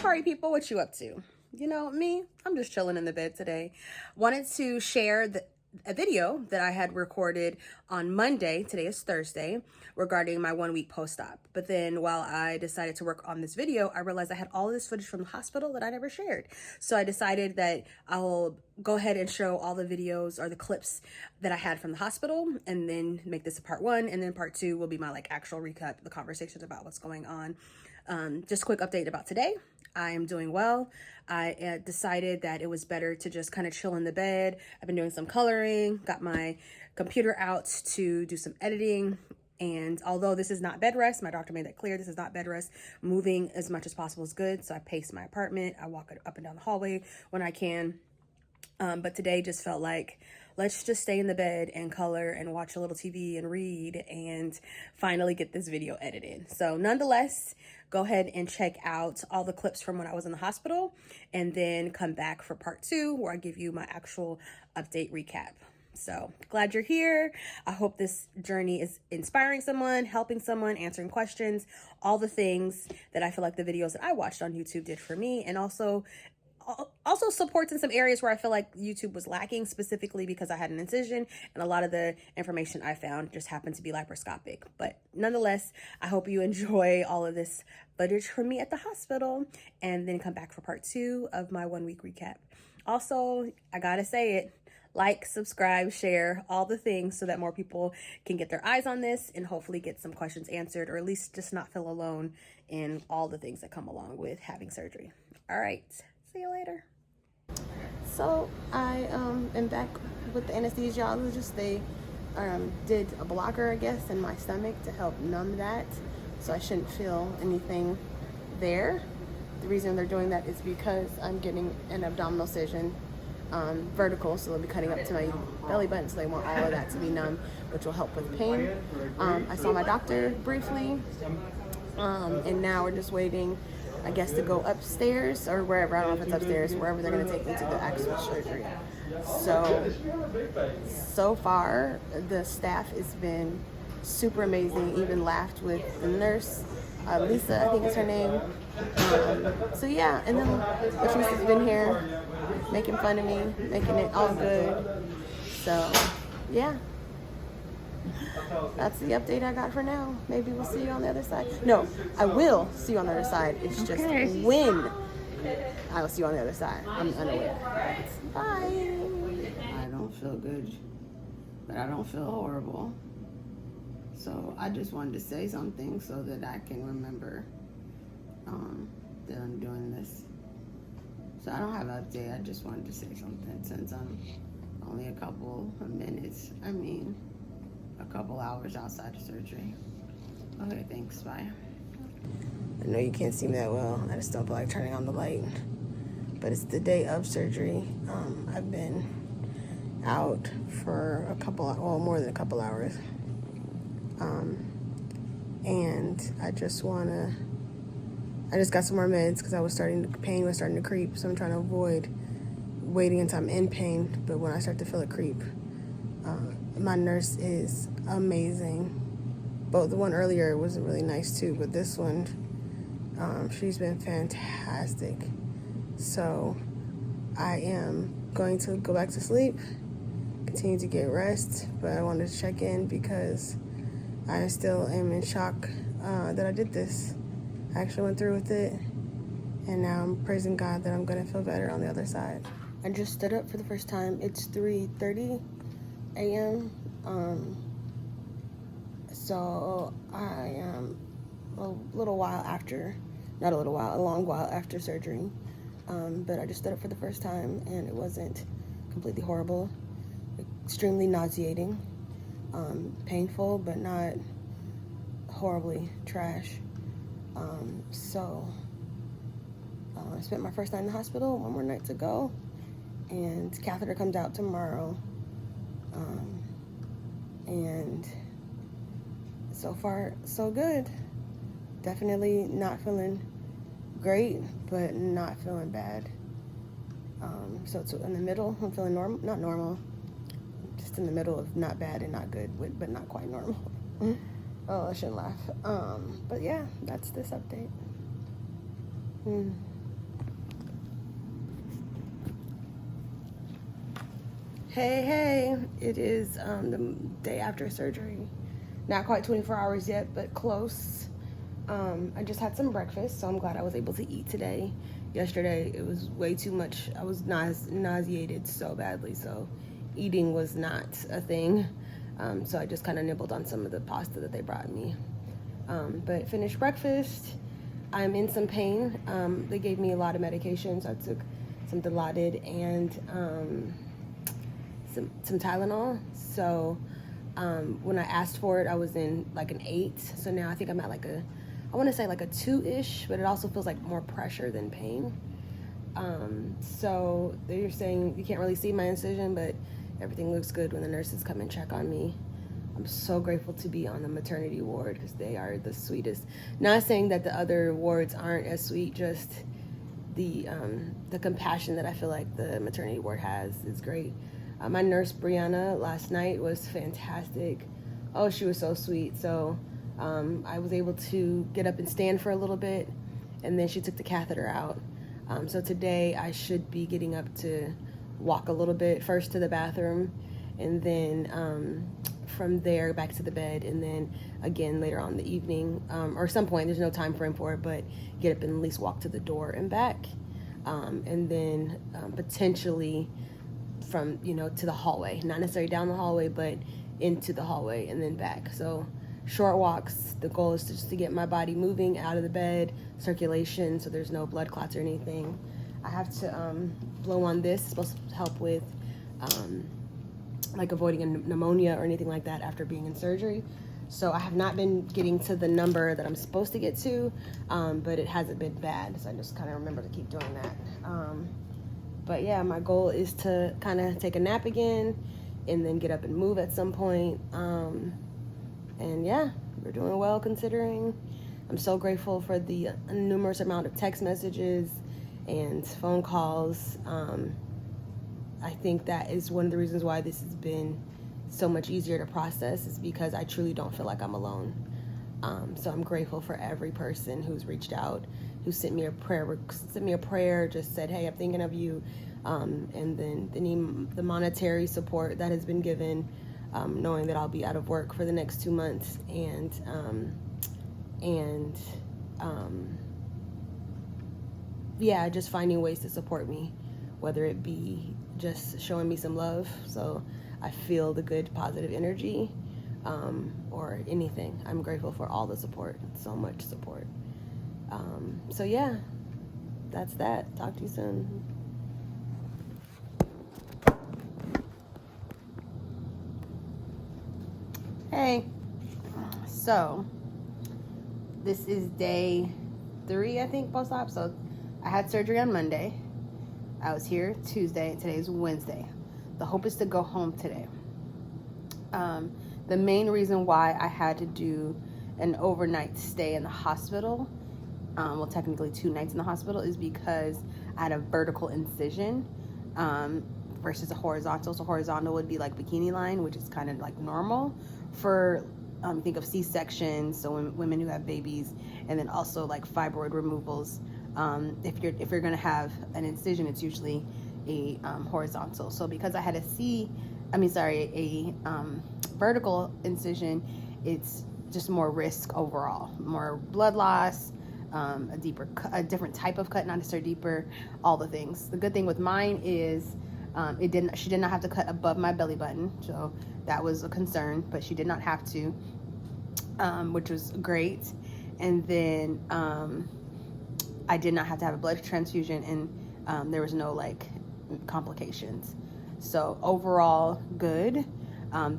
party people, what you up to? You know me, I'm just chilling in the bed today. Wanted to share a video that I had recorded on Monday, today is Thursday, regarding my 1 week post-op. But then while I decided to work on this video, I realized I had all of this footage from the hospital that I never shared. So I decided that I'll go ahead and show all the videos or the clips that I had from the hospital, and then make this a part one, and then part two will be my actual recap, the conversations about what's going on. Just a quick update about today. I am doing well. I decided that it was better to just kind of chill in the bed. I've been doing some coloring, got my computer out to do some editing. And although this is not bed rest, my doctor made that clear, this is not bed rest. Moving as much as possible is good. So I pace my apartment. I walk up and down the hallway when I can. But today just felt like, let's just stay in the bed and color and watch a little TV and read and finally get this video edited. So nonetheless, go ahead and check out all the clips from when I was in the hospital, and then come back for part two where I give you my actual update recap. So glad you're here. I hope this journey is inspiring someone, helping someone, answering questions, all the things that I feel like the videos that I watched on YouTube did for me, and also supports in some areas where I feel like YouTube was lacking, specifically because I had an incision and a lot of the information I found just happened to be laparoscopic. But nonetheless, I hope you enjoy all of this footage from me at the hospital, and then come back for part two of my 1 week recap. Also, I gotta say it, like, subscribe, share, all the things so that more people can get their eyes on this and hopefully get some questions answered, or at least just not feel alone in all the things that come along with having surgery. All right. See you later. So I am back with the anesthesiologist. They did a blocker, I guess, in my stomach to help numb that, so I shouldn't feel anything there. The reason they're doing that is because I'm getting an abdominal incision, vertical, so they'll be cutting up to my belly button, so they want all of that to be numb, which will help with pain. I saw my doctor briefly, and now we're just waiting, I guess, to go upstairs or wherever. I don't know if it's upstairs, wherever they're going to take me to the actual surgery. So far, the staff has been super amazing. Even laughed with the nurse, Lisa, I think is her name. So yeah, and then Patrice has been here making fun of me, making it all good. So yeah. That's the update I got for now. Maybe we'll see you on the other side. No, I will see you on the other side. It's just when I will see you on the other side. I'm unaware. Bye. I don't feel good, but I don't feel horrible. So I just wanted to say something so that I can remember that I'm doing this. So I don't have an update. I just wanted to say something since I'm only a couple of minutes. A couple hours outside of surgery. Okay, thanks, bye. I know you can't see me that well. I just don't feel like turning on the light. But it's the day of surgery. I've been out for more than a couple hours. And I just got some more meds because pain was starting to creep. So I'm trying to avoid waiting until I'm in pain. But when I start to feel it creep, my nurse is amazing. But the one earlier was really nice too, but this one, she's been fantastic. So I am going to go back to sleep, continue to get rest, but I wanted to check in because I still am in shock that I did this. I actually went through with it, and now I'm praising God that I'm gonna feel better on the other side. I just stood up for the first time. It's 3:30 a.m. So I am a long while after surgery. But I just stood up for the first time, and it wasn't completely horrible. Extremely nauseating, painful, but not horribly trash. I spent my first night in the hospital, one more night to go, and catheter comes out tomorrow. And so far, so good. Definitely not feeling great, but not feeling bad. So it's in the middle. I'm feeling normal, not normal, just in the middle of not bad and not good, but not quite normal. Oh, I shouldn't laugh. But yeah, that's this update. Hey, it is the day after surgery. Not quite 24 hours yet, but close. I just had some breakfast, so I'm glad I was able to eat today. Yesterday, it was way too much. I was nauseated so badly, so eating was not a thing. So I just kind of nibbled on some of the pasta that they brought me. But finished breakfast. I'm in some pain. They gave me a lot of medications. I took some Dilaudid and some Tylenol. So when I asked for it, I was in like an 8. So now I think I'm at like I want to say like a 2-ish, but it also feels like more pressure than pain. So they're saying you can't really see my incision, but everything looks good when the nurses come and check on me. I'm so grateful to be on the maternity ward because they are the sweetest. Not saying that the other wards aren't as sweet, just the compassion that I feel like the maternity ward has is great. My nurse, Brianna, last night was fantastic. Oh, she was so sweet. So I was able to get up and stand for a little bit, and then she took the catheter out. So today I should be getting up to walk a little bit, first to the bathroom, and then from there back to the bed, and then again later on in the evening, or some point, there's no time frame for it, but get up and at least walk to the door and back. And then potentially from, to the hallway, not necessarily down the hallway, but into the hallway and then back. So short walks. The goal is just to get my body moving out of the bed, circulation, so there's no blood clots or anything. I have to blow on this. It's supposed to help with like avoiding a pneumonia or anything like that after being in surgery. So I have not been getting to the number that I'm supposed to get to, but it hasn't been bad. So I just kind of remember to keep doing that. But yeah, my goal is to kind of take a nap again and then get up and move at some point. And yeah, we're doing well considering. I'm so grateful for the numerous amount of text messages and phone calls. I think that is one of the reasons why this has been so much easier to process, is because I truly don't feel like I'm alone. So I'm grateful for every person who's reached out, who sent me a prayer, just said, hey, I'm thinking of you. And then the monetary support that has been given, knowing that I'll be out of work for the next 2 months, yeah, just finding ways to support me, whether it be just showing me some love so I feel the good positive energy, or anything. I'm grateful for all the support, so much support. So yeah, that's that. Talk to you soon. Hey, so this is day 3, I think, post-op. So I had surgery on Monday. I was here Tuesday, and today is Wednesday. The hope is to go home today. The main reason why I had to do an overnight stay in the hospital, well, technically 2 nights in the hospital, is because I had a vertical incision versus a horizontal. So horizontal would be like bikini line, which is kind of like normal for think of C-sections, so women who have babies, and then also like fibroid removals. If you're gonna have an incision, it's usually a horizontal. So because I had a vertical incision, it's just more risk overall, more blood loss, a different type of cut, not necessarily deeper, all the things. The good thing with mine is she did not have to cut above my belly button, so that was a concern, but she did not have to, which was great. And then I did not have to have a blood transfusion, and there was no like complications. So overall good.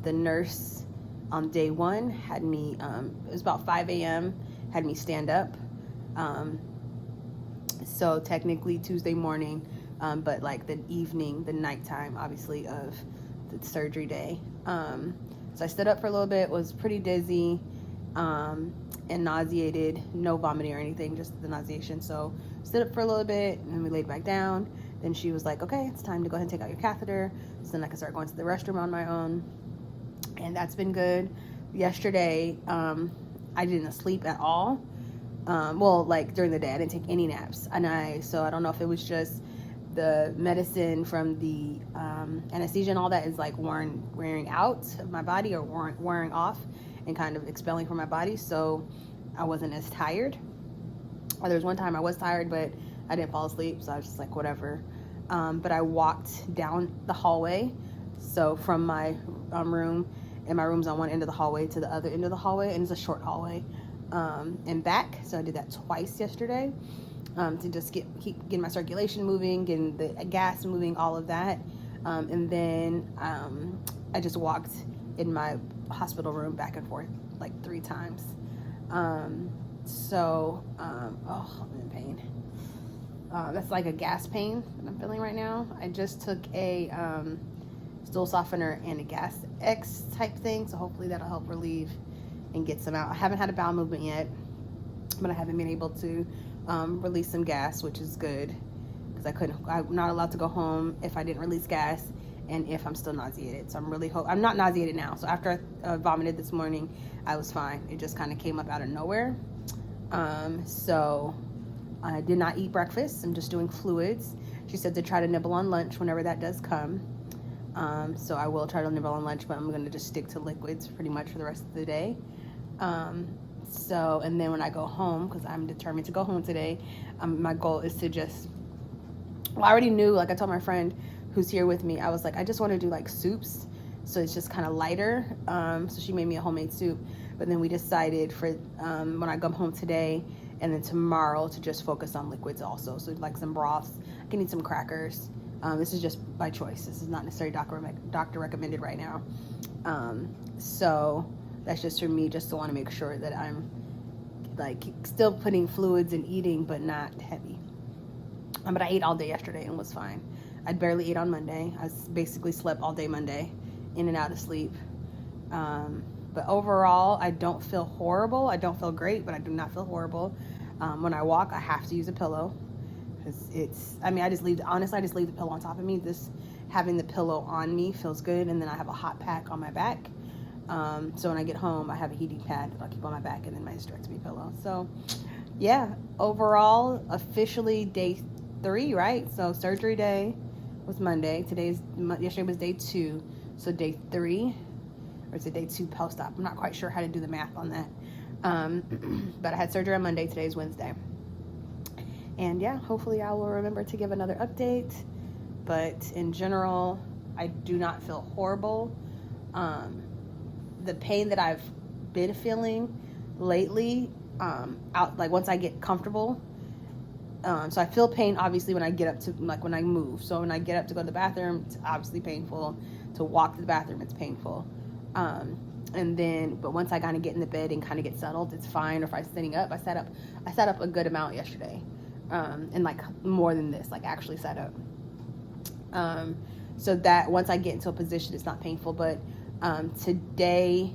The nurse on day 1 had me, it was about 5 a.m., had me stand up. So technically Tuesday morning, but like the evening, the nighttime, obviously, of the surgery day. So I stood up for a little bit, was pretty dizzy, and nauseated, no vomiting or anything, just the nauseation. So stood up for a little bit, and then we laid back down. Then she was like, okay, it's time to go ahead and take out your catheter. So then I could start going to the restroom on my own. And that's been good. Yesterday, I didn't sleep at all. Well, like during the day, I didn't take any naps. So I don't know if it was just the medicine from the anesthesia and all that is like wearing out of my body, or wearing off and kind of expelling from my body. So I wasn't as tired. There was one time I was tired, but I didn't fall asleep, so I was just like, whatever. But I walked down the hallway. So from my room, and my room's on one end of the hallway to the other end of the hallway, and it's a short hallway, and back. So I did that twice yesterday, to just keep getting my circulation moving, getting the gas moving, all of that. And then I just walked in my hospital room back and forth like 3 times. Oh, I'm in pain. That's like a gas pain that I'm feeling right now. I just took a stool softener and a gas X type thing, so hopefully that'll help relieve and get some out. I haven't had a bowel movement yet, but I haven't been able to release some gas, which is good, because I'm not allowed to go home if I didn't release gas and if I'm still nauseated. So I'm not nauseated now. So after I vomited this morning, I was fine. It just kind of came up out of nowhere. So I did not eat breakfast. I'm just doing fluids. She said to try to nibble on lunch whenever that does come. So I will try to nibble on lunch, but I'm going to just stick to liquids pretty much for the rest of the day. And then when I go home, because I'm determined to go home today, my goal is to I already knew, like I told my friend who's here with me, I was like, I just want to do like soups, so it's just kind of lighter. So she made me a homemade soup, but then we decided for when I come home today and then tomorrow to just focus on liquids also. So like some broths, I can eat some crackers. This is just by choice. This is not necessarily doctor recommended right now. So that's just for me, just to want to make sure that I'm like still putting fluids and eating, but not heavy. But I ate all day yesterday and was fine. I barely ate on Monday. I basically slept all day Monday, in and out of sleep. But overall, I don't feel horrible. I don't feel great, but I do not feel horrible. When I walk, I have to use a pillow. I just leave the pillow on top of me. Having the pillow on me feels good. And then I have a hot pack on my back. So when I get home, I have a heating pad that I'll keep on my back, and then my hysterectomy pillow. So yeah, overall, officially day 3, right? So surgery day was Monday. Yesterday was day 2. So day 3, or is it day 2 post-op? I'm not quite sure how to do the math on that. But I had surgery on Monday. Today is Wednesday. And yeah, hopefully I will remember to give another update. But in general, I do not feel horrible. The pain that I've been feeling lately, once I get comfortable. So I feel pain obviously when I get up when I move. So when I get up to go to the bathroom, it's obviously painful. To walk to the bathroom, it's painful. But once I kind of get in the bed and kind of get settled, it's fine. Or if I'm sitting up, I sat up a good amount yesterday. And like more than this, like actually sat up. So that once I get into a position, it's not painful. But today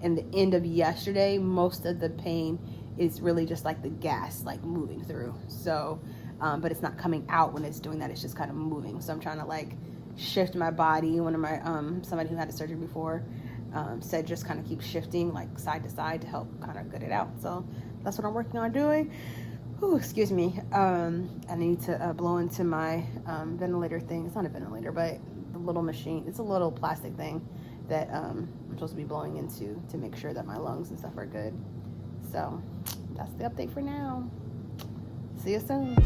and the end of yesterday, most of the pain is really just like the gas, like moving through. So, but it's not coming out when it's doing that. It's just kind of moving. So I'm trying to like shift my body. One of my, somebody who had a surgery before, said just kind of keep shifting like side to side to help kind of get it out. So that's what I'm working on doing. Ooh, excuse me. I need to blow into my ventilator thing. It's not a ventilator, but the little machine. It's a little plastic thing that I'm supposed to be blowing into to make sure that my lungs and stuff are good. So that's the update for now. See you soon.